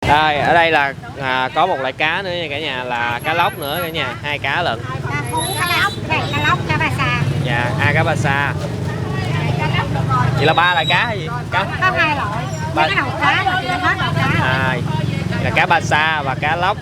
Đây, ở đây là có một loại cá nữa nha cả nhà, là cá lóc nữa cả nhà, 2 cá lận. Cá lóc, cá ba sa. Dạ, cá ba sa. Vậy là 3 loại cá hay gì? Có 2 loại. Cái đầu cá mà chưa hết đầu cá. Là cá ba sa và cá lóc.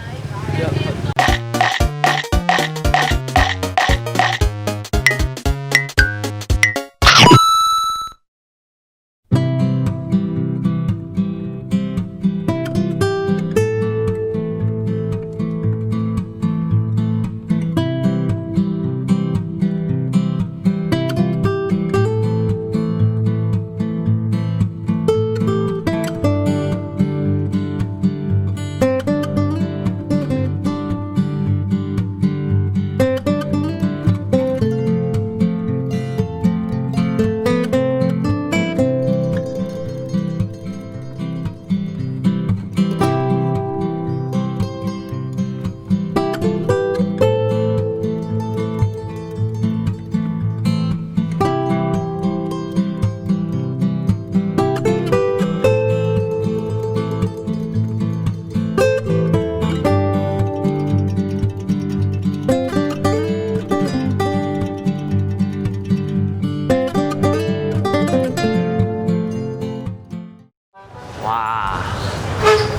Wow,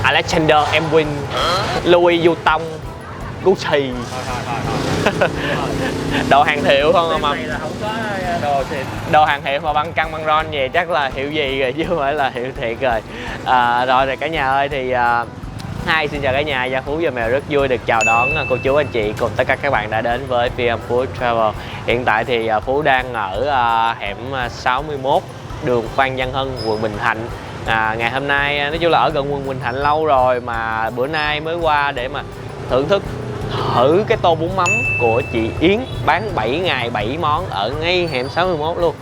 Alexander Emwin, Louis Vuitton, Gucci. Đồ hàng hiệu không mà không có đồ hàng hiệu mà băng căng băng ron về chắc là hiệu gì rồi chứ không phải là hiệu thiệt rồi. Rồi cả nhà ơi thì xin chào cả nhà. Gia Phú và Mèo rất vui được chào đón cô chú anh chị cùng tất cả các bạn đã đến với VM Food Travel. Hiện tại thì Phú đang ở hẻm 61 đường Phan Văn Hân, quận Bình Thạnh. Ngày hôm nay nói chung là ở gần quận Bình Thạnh lâu rồi mà bữa nay mới qua để mà thưởng thức thử cái tô bún mắm của chị Yến, bán 7 ngày 7 món ở ngay hẻm 61 luôn.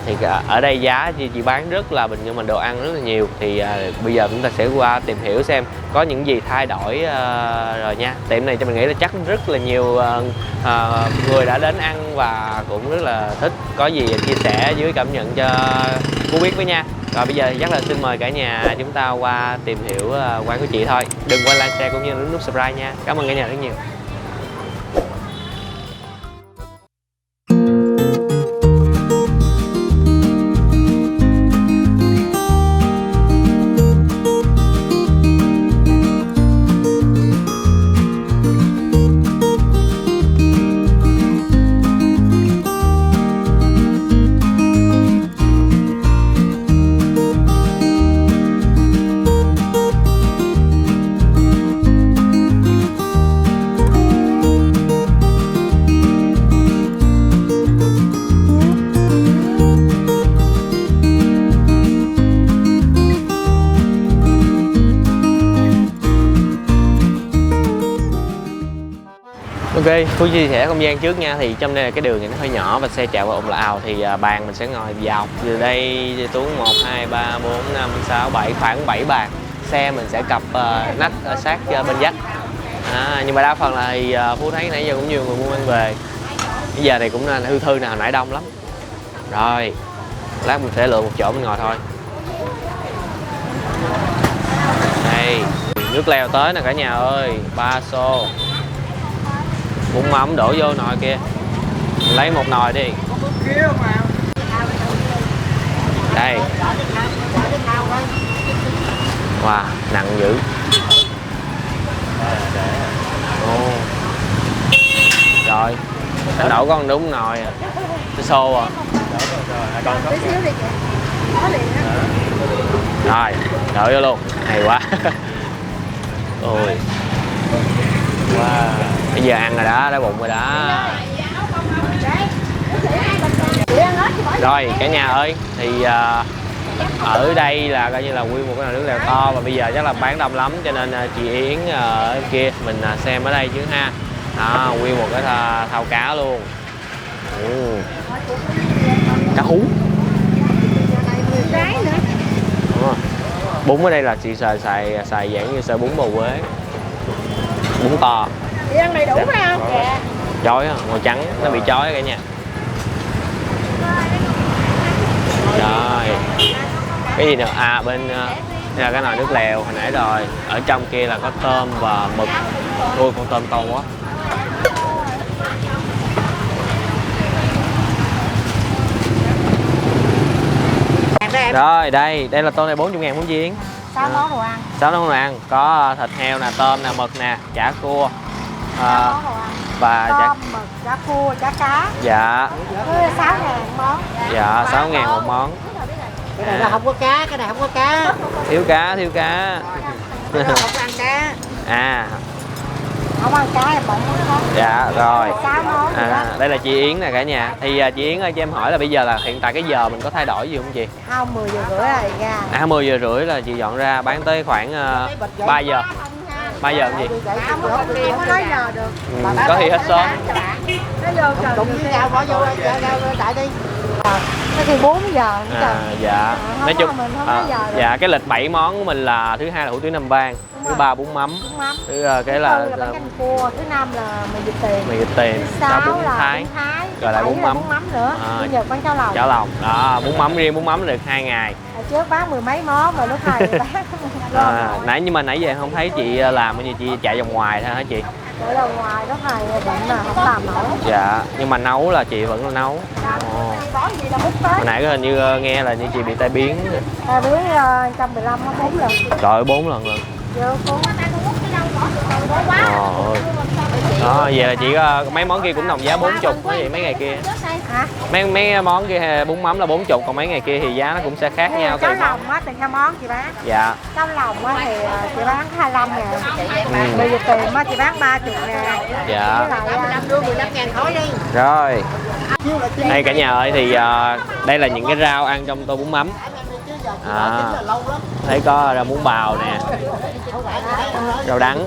Thì ở đây giá chị bán rất là bình, nhưng mà đồ ăn rất là nhiều. Thì bây giờ chúng ta sẽ qua tìm hiểu xem có những gì thay đổi rồi nha. Tiệm này cho mình nghĩ là chắc rất là nhiều người đã đến ăn và cũng rất là thích. Có gì chia sẻ dưới cảm nhận cho Phú biết với nha. Rồi bây giờ chắc là xin mời cả nhà chúng ta qua tìm hiểu quán của chị thôi. Đừng quên like, share cũng như nhấn nút subscribe nha. Cảm ơn cả nhà rất nhiều. Ok, Phú chia sẻ không gian trước nha. Thì trong đây là cái đường này nó hơi nhỏ và xe chạy qua ồn ào. Thì bàn mình sẽ ngồi dọc từ đây xuống 1, 2, 3, 4, 5, 6, 7, khoảng 7 bàn. Xe mình sẽ cặp nách ở sát bên vách. Nhưng mà đa phần là thì Phú thấy nãy giờ cũng nhiều người mua mang về. Bây giờ này cũng là hư thư nào nãy đông lắm. Rồi, lát mình sẽ lựa một chỗ mình ngồi thôi. Đây, nước leo tới nè cả nhà ơi, 3 xô. Bún mắm đổ vô nồi kia, lấy một nồi đi. Đây. Wow, nặng dữ. Rồi, đổ con đúng nồi à. Cái xô à. Rồi, đổ vô luôn. Hay quá. Ôi. Wow. Bây giờ ăn rồi đó, đói bụng rồi đó. Rồi cả nhà ơi, thì ở đây là coi như là nguyên một cái nồi nước lèo to. Và bây giờ chắc là bán đông lắm cho nên chị Yến ở kia mình xem ở đây chứ ha. Nguyên một cái thau cá luôn. Cá hú. Bún ở đây là chị xài dạng như xài bún bò Quế. Bún to. Chị ăn đầy đủ phải không? Dạ. Chói á, màu trắng nó bị chói cả nhà. Rồi. Cái gì nữa? Bên Đây là cái nồi nước lèo hồi nãy rồi. Ở trong kia là có tôm và mực. Ui, con tôm to quá. Rồi, đây là tô này 40.000 muốn viên. 6 món đồ ăn. 6 món đồ ăn, có thịt heo nè, tôm nè, mực nè, chả cua. 6 món đồ ăn. Và tôm, mực, chả cua, chả cá. dạ. 6.000 món. Dạ, 6.000 một món. Cái này là không có cá, cái này không có cá. Thiếu cá. Cái này không ăn cá. À. Không ăn cá là bận hết. Dạ, rồi. 6 món. Đây là chị Yến nè cả nhà. Thì chị Yến ơi, cho em hỏi là bây giờ là hiện tại cái giờ mình có thay đổi gì không chị? Không, 10 giờ rưỡi rồi ra. 10 giờ rưỡi là chị dọn ra bán tới khoảng 3 giờ. 3 giờ không chị? Không có nói giờ được. Có khi hết sớm. Nó vô trời. Cũng với nhau bỏ vô đại đi. Có khi 4 giờ. Dạ. Nói chung mình không nói giờ được. dạ, cái lịch 7 món của mình là thứ hai là hủ tiếu Nam Vang, thứ ba bún mắm. Thứ cái là bánh canh cua, thứ năm là mì vịt tiền. Mì vịt tiền, sau bún Thái. Rồi lại bún mắm nữa. Bây giờ bán cháo lòng. Cháo lòng. Đó, bún mắm riêng bún mắm được 2 ngày. Hồi trước bán 10 mấy món rồi lúc này bán. Nhưng mà nãy giờ không thấy chị làm, bây giờ chị chạy vòng ngoài thôi hả chị? Chạy vòng ngoài lúc này bệnh là không làm nổi. Dạ, nhưng mà nấu là chị vẫn nấu. Hồi nãy hình như nghe là như chị bị tai biến. Tai biến 115 nó 4 lần. Trời ơi, 4 lần. Chưa, 4. Đó, vậy là chỉ mấy món kia cũng đồng giá 40 vậy mấy ngày kia. Hả? Mấy món kia bún mắm là 40, còn mấy ngày kia thì giá nó cũng sẽ khác nhau. Cháo lòng á tùy theo món chị bán. Dạ. Cháo lòng á thì chị bán 25.000. Mì vịt tiền á chị bán 30.000. Dạ. Với lại 15.000 thôi đi. Rồi. Đây cả nhà ơi, thì đây là những cái rau ăn trong tô bún mắm. Thấy có rau muống bào nè, rau đắng,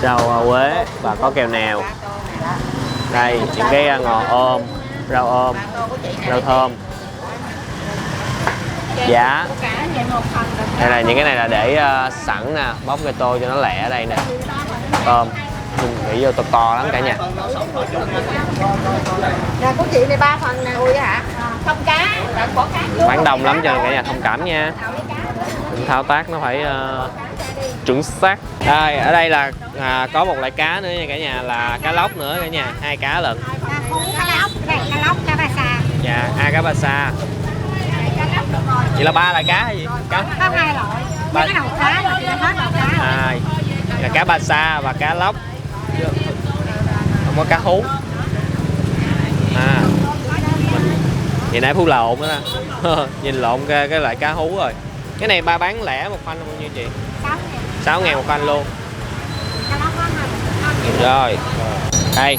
rau quế và có kèo nèo. Đây những cái ngò ôm, rau thơm. Dạ. Đây là những cái này là để sẵn nè, bóc cái tô cho nó lẹ ở đây nè. Tôm nghĩ vô to lắm cả nhà. Nè của chị này 3 phần nè. Ui hả? Không cá, bỏ cá. Bán đông lắm cho nên cả nhà thông cảm nha. Thao tác nó phải chuẩn xác. Đây, ở đây là có một loại cá nữa nha cả nhà, là cá lóc nữa cả nhà, 2 cá lận. Cá lóc, cá ba sa. Dạ, cá ba sa. Vậy là 3 loại cá hay gì? Có 2 loại. Cái đầu cá là chị hết đầu cá. Là cá ba sa và cá lóc. Không có cá hú. Vậy nãy Phú lộn đó nè. Nhìn lộn cái loại cá hú rồi. Cái này ba bán lẻ một khoanh bao nhiêu chị? 6.000 một khoanh luôn. Rồi. Đây,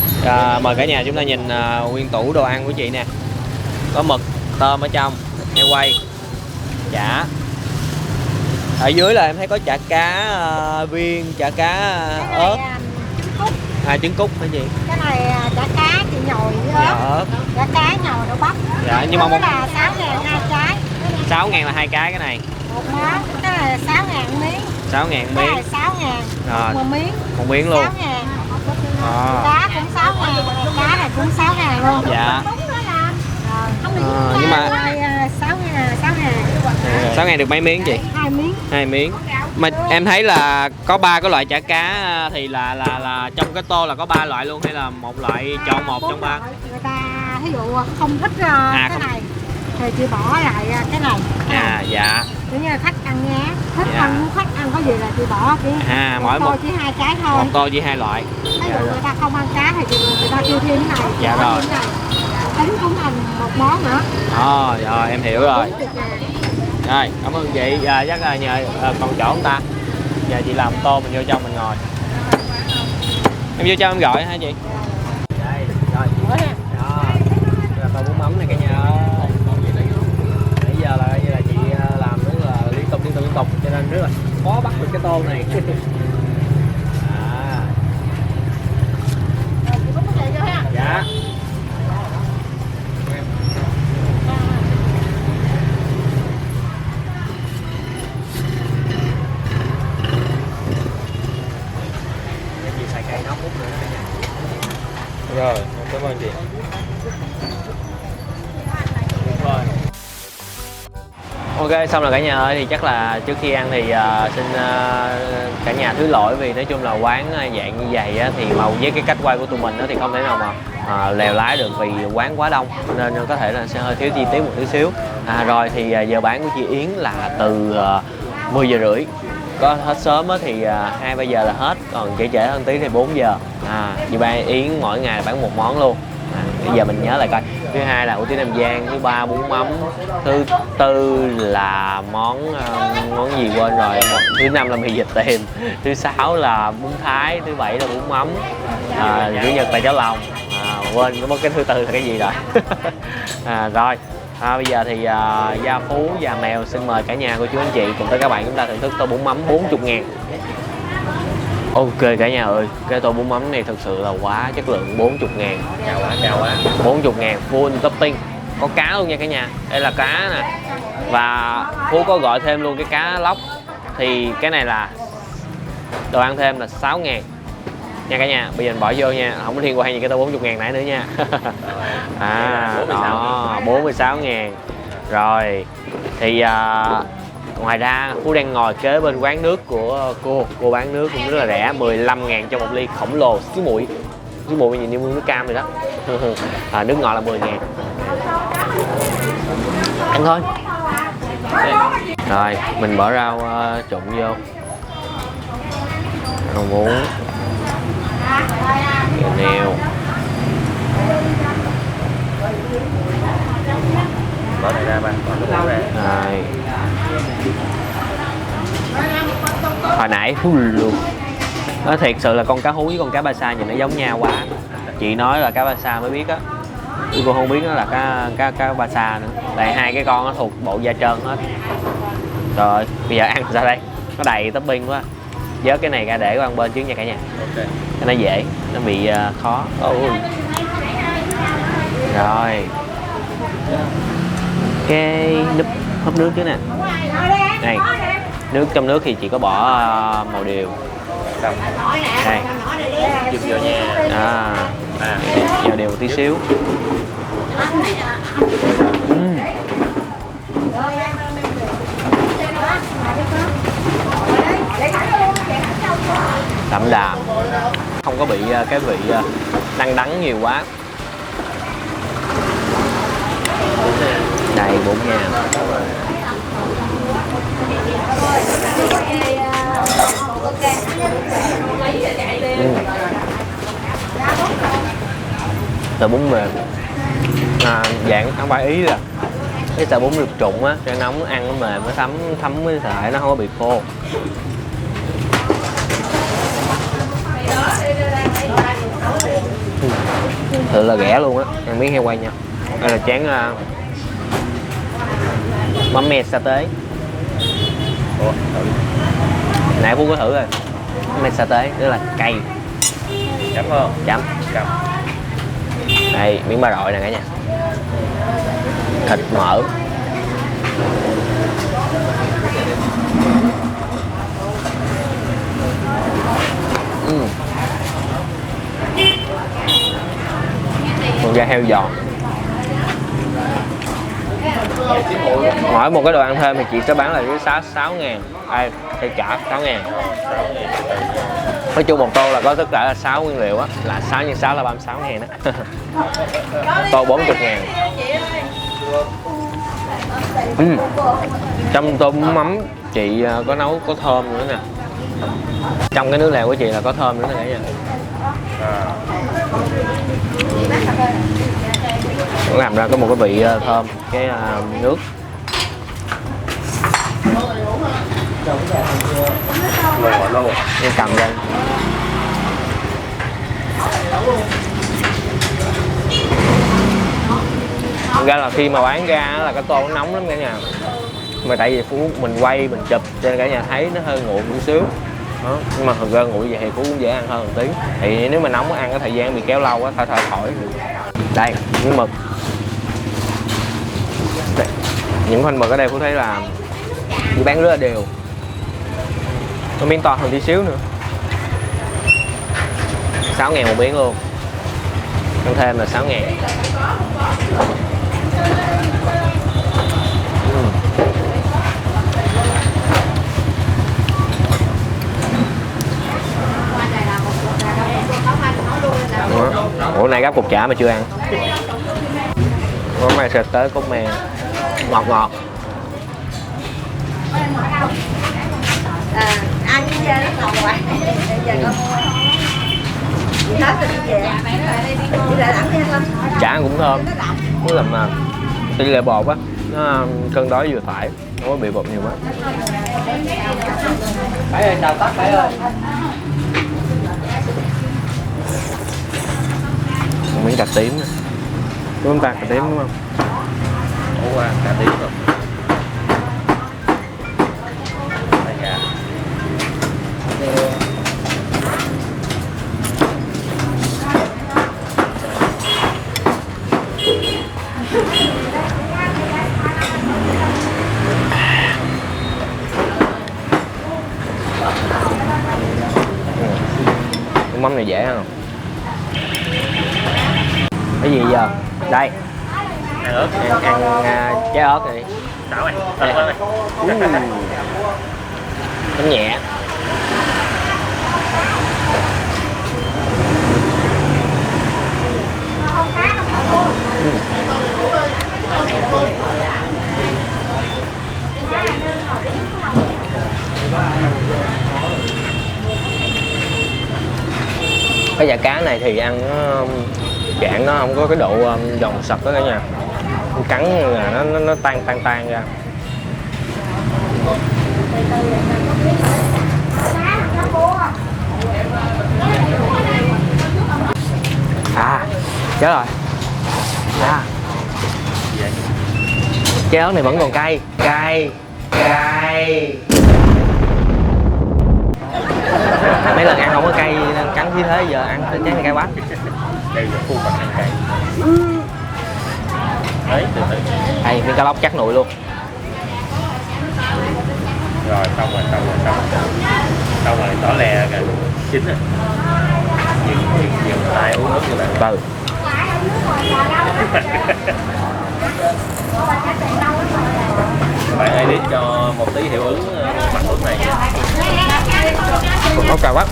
mời cả nhà chúng ta nhìn nguyên tủ đồ ăn của chị nè. Có mực, tôm ở trong, heo quay, chả. Ở dưới là em thấy có chả cá viên, chả cá ớt. Trứng cút hả chị? Cái này chả cá chị nhồi với ớt. Chả cá nhồi đậu bắp. Dạ, nhưng mà một là 6.000 2 trái. 6.000 là 2 cái này. Một món, cái này là 6.000 miếng. 6.000 Cái miếng. này 6.000. Rồi. Một miếng. Một miếng luôn. 6.000. Cá cũng 6.000, cá này cũng 6.000 luôn. Dạ. Nhưng mà 6.000 được mấy miếng chị? 2 miếng. 2 miếng. Mà em thấy là có 3 cái loại chả cá thì là trong cái tô là có 3 loại luôn hay là một loại chọn một trong 3? Người ta ví dụ không thích cái không. này thì chị bỏ lại cái này. Dạ. Kiểu như là khách ăn nhé. Thích ăn, khách ăn có gì là chị bỏ cái mỗi một chỉ 2 cái thôi. Một tô chỉ 2 loại. Ví dụ người ta không ăn cá thì người ta kêu thêm cái này. Dạ rồi. Tính cũng thành một món nữa. Rồi em hiểu rồi. Rồi, cảm ơn chị. Chắc là nhờ còn chỗ không ta? Giờ chị làm tô mình vô trong mình ngồi. Em vô trong em gọi hả chị? Đây, rồi. Đó. Là tô bún mắm này cả nhà ơi. Nãy giờ là chị làm rất là liên tục cho nên rất là khó bắt được cái tô này. Dạ. Rồi, cảm ơn chị. Ok, xong rồi cả nhà ơi, thì chắc là trước khi ăn thì xin cả nhà thứ lỗi vì nói chung là quán dạng như vậy á, thì mà với cái cách quay của tụi mình á, thì không thể nào mà lèo lái được vì quán quá đông nên có thể là sẽ hơi thiếu chi tiết một tí xíu. Rồi thì giờ bán của chị Yến là từ 10 giờ rưỡi, có hết sớm á thì 2-3 giờ là hết, còn trễ hơn tí thì 4 giờ. Chị bán Yến mỗi ngày bán một món luôn. Bây giờ mình nhớ lại coi, thứ hai là hủ tiếu Nam Giang, thứ ba bún mắm, thứ tư là món gì quên rồi, thứ năm là mì vịt tiềm, thứ sáu là bún Thái, thứ bảy là bún mắm, chủ nhật là cháo lòng, quên cái thứ tư là cái gì rồi. Rồi bây giờ thì Gia Phú và Mèo xin mời cả nhà cô chú anh chị cùng tới các bạn chúng ta thưởng thức tô bún mắm 40.000. Ok cả nhà ơi, cái tô bún mắm này thực sự là quá chất lượng, 40.000. Chào quá. 40.000 full topping, có cá luôn nha cả nhà. Đây là cá nè, và Phú có gọi thêm luôn cái cá lóc, thì cái này là đồ ăn thêm là 6.000 nha cả nhà. Bây giờ mình bỏ vô nha, không có liên quan gì cái tô 40.000 nãy nữa nha. Đó, 46.000. Rồi thì ngoài ra Phú đang ngồi kế bên quán nước của cô bán nước cũng rất là rẻ, 15.000 cho một ly khổng lồ xíu muội nhìn như nước cam rồi đó. Nước ngọt là 10.000. Ăn thôi. Rồi mình bỏ rau trộn vô, rau muống, kẹo nêu, bỏ này ra ba, bỏ nước ra. Rồi. Hồi nãy luôn, nó thiệt sự là con cá hú với con cá ba sa nhìn nó giống nhau quá. Chị nói là cá ba sa mới biết á, cô không biết nó là cá ba sa nữa. Tại hai cái con nó thuộc bộ da trơn hết. Rồi bây giờ ăn ra đây, nó đầy topping quá. Vớt cái này ra để qua bên trước nha cả nhà. Ok. Cái nó dễ, nó bị khó. Rồi cái húp nước chứ nè. Đây, nước trong nước thì chị có bỏ màu điều. Đây, Chụp vô nha. vào đều một tí xíu. Đậm đà, không có bị cái vị đắng nhiều quá. Đây 4.000. Sợi bún mềm, dạng ăn phải ý là cái sợi bún được trụng á, cho nóng ăn nó mềm, nó thấm với sợi, nó không có bị khô. Thật là rẻ luôn á, ăn miếng heo quay nha. Đây là chén mắm me sa tế. Nãy Phú có thử rồi, mắm me sa tế rất là cay. Chấm không? Chấm. Đây miếng ba rọi nè cả nhà, thịt mỡ. Con da heo giòn. Mỗi một cái đồ ăn thêm thì chị sẽ bán là với giá 6.000. Đây, thì trả 6.000. Nói chung một tô là có tất cả là 6 nguyên liệu á, là 6 x 6 là 36.000 đó. Tô 40.000. Trong tô bún mắm chị có nấu có thơm nữa nè. Trong cái nước lèo của chị là có thơm nữa nè cả nhà. Nó làm ra có một cái vị thơm cái nước. Lô. Nên cầm lên. Thực ra là khi mà bán ra là cái tô nó nóng lắm cả nhà, mà tại vì Phú mình quay mình chụp cho nên cả nhà thấy nó hơi nguội một xíu đó. Nhưng mà thực ra nguội vậy thì Phú cũng dễ ăn hơn một tí, thì nếu mà nóng ăn cái thời gian bị kéo lâu quá thôi khỏi. Đây miếng mực. Đây. Những khoanh mực ở đây Phú thấy là chỉ bán rất là đều, có miếng to hơn tí xíu nữa. 6.000 một miếng luôn, ăn thêm là 6.000. gắp cục chả mà chưa ăn. Món này sẽ tới cốt me ngọt ngọt. Ăn cái ra nó ngọt quá. Giờ con hết rồi đi về. Đi lại làm đi anh. Chả cũng thơm. Nó làm mà tỷ lệ bột á, nó cân đối vừa phải, không có bị bột nhiều quá. Phải ơi, chào tắt phải ơi. Miếng cà tím nè. Đúng không ta? Cà tím đúng không? Ủa, cà tím rồi. Đây nha. Cái món này dễ không? Cái gì giờ? Đây. Ăn ớt. Ăn trái ớt này. Đảo này. Tắt này. Bánh nhẹ. Cái chả cá này thì ăn nó chạn nó không có cái độ giòn sật đó cả nhà, cắn là nó tan ra. Chết rồi. Trái ớt này vẫn còn cay. Mấy lần ăn không có cay nên cắn như thế, giờ ăn trái này cay quá. Đây là khu vực ăn cay. Đấy, từ từ. Đây, miếng cá lóc chắc nụi luôn. Rồi, xong rồi. Xong rồi, tỏ lè kìa. Chín rồi. Dừng tay uống nước như bạn. Từ. Bạn edit cho một tí hiệu ứng mặt nước này. Còn cà quá.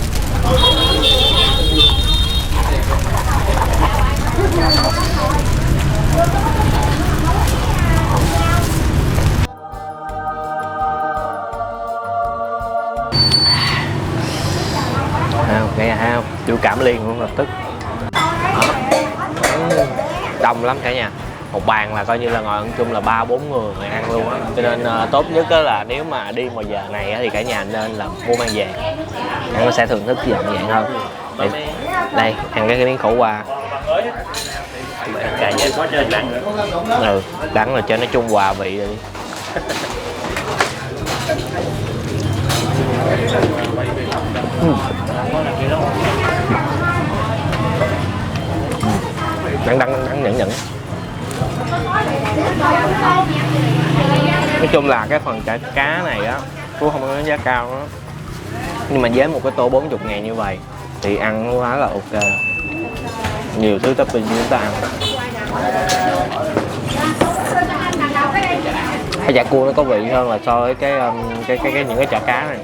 Hao, chịu cảm liền luôn lập tức. Đông lắm cả nhà. Một bàn là coi như là ngồi ăn chung là 3-4 người ăn luôn á. Cho nên tốt nhất là nếu mà đi vào giờ này thì cả nhà nên là mua mang về. Ăn nó sẽ thưởng thức dọn dạng hơn. Đây, ăn cái miếng khổ qua. Cà nhẹ có chơi đắng. Đắng là cho nó chung hòa vị rồi đi. Đắng nhẫn. Nói chung là cái phần chả cá này á cũng không có giá cao đó, nhưng mà với một cái tô 40.000 như vậy thì ăn nó quá là ok. Nhiều thứ topping chúng ta ăn. Cái chả cua nó có vị hơn là so với những cái chả cá này.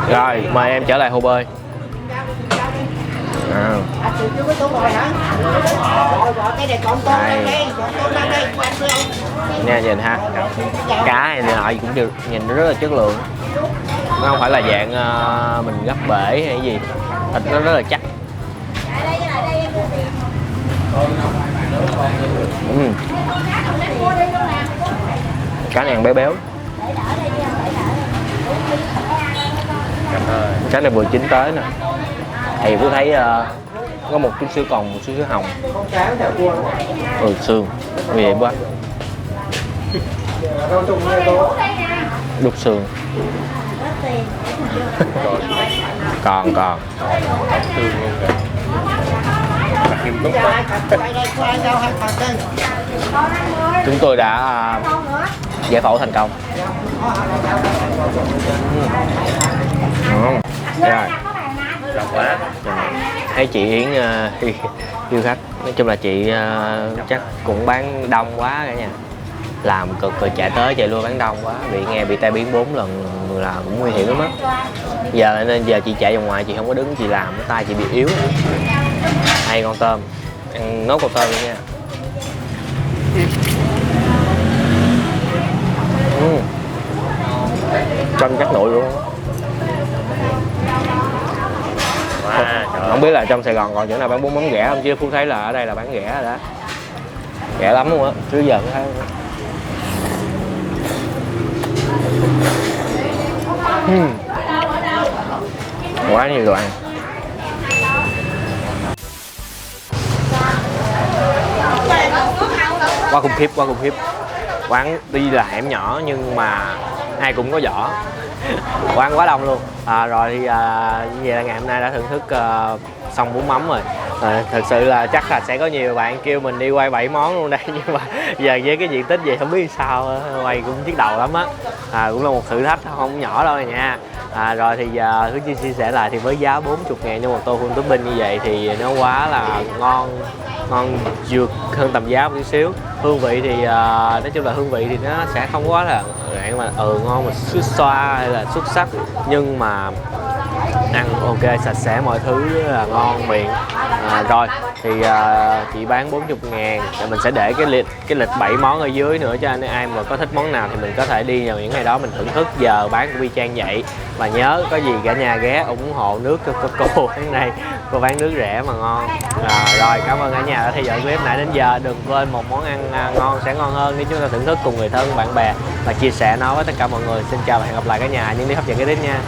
Rồi mời em trở lại hồ bơi. Nha, nhìn ha, cá này nọ cũng được, nhìn nó rất là chất lượng. Nó không phải là dạng mình gấp bể hay gì, thịt nó rất là chắc. Cá này ăn béo béo. Cá này vừa chín tới nè. Thì Phú thấy có một chút xíu còn một chút xíu hồng. Xương vì vậy quá. Đút xương. Còn chúng tôi đã giải phẫu thành công. Rồi. Rộng quá. Thấy chị Yến yêu khách. Nói chung là chị chắc cũng bán đông quá cả nhà. làm cực rồi chạy tới chạy lui bán đông quá, bị tai biến 4 lần là cũng nguy hiểm lắm á. Giờ nên giờ chị chạy vòng ngoài, chị không có đứng chị làm, cái tay chị bị yếu. Hay con tôm, ăn nốt con tôm đi nha. Canh chắc nội luôn. Không biết là trong Sài Gòn còn chỗ nào bán bún mắm ghẻ không, chứ Phú thấy là ở đây là bán ghẻ rồi đó. Ghẻ lắm luôn á, trước giờ mới thấy. Quá nhiều đồ ăn. Quá khủng khiếp. Quán tuy là hẻm nhỏ nhưng mà ai cũng có giỏ. Quán quá đông luôn. Rồi thì như vậy là ngày hôm nay đã thưởng thức xong bún mắm rồi. Thật sự là chắc là sẽ có nhiều bạn kêu mình đi quay 7 món luôn đây, nhưng mà giờ với cái diện tích gì không biết sao, quay cũng nhức đầu lắm á. Cũng là một thử thách không nhỏ đâu nha. Rồi thì giờ Hứa chia sẻ lại thì với giá 40.000 cho một tô full topping như vậy thì nó quá là ngon vượt hơn tầm giá một chút xíu. Hương vị thì nói chung là hương vị thì nó sẽ không quá là dạng mà ngon mà xuất xoa hay là xuất sắc, nhưng mà ăn ok, sạch sẽ, mọi thứ là ngon miệng. Rồi thì chị bán 40.000, mình sẽ để cái lịch 7 món ở dưới nữa, cho nên ai mà có thích món nào thì mình có thể đi vào những ngày đó mình thưởng thức. Giờ bán của Vi Trang vậy, và nhớ có gì cả nhà ghé ủng hộ nước cho cô tháng này, cô bán nước rẻ mà ngon. Rồi cảm ơn cả nhà đã theo dõi clip nãy đến giờ. Đừng quên một món ăn ngon sẽ ngon hơn nếu chúng ta thưởng thức cùng người thân bạn bè và chia sẻ nó với tất cả mọi người. Xin chào và hẹn gặp lại cả nhà những clip hấp dẫn kế tiếp nha.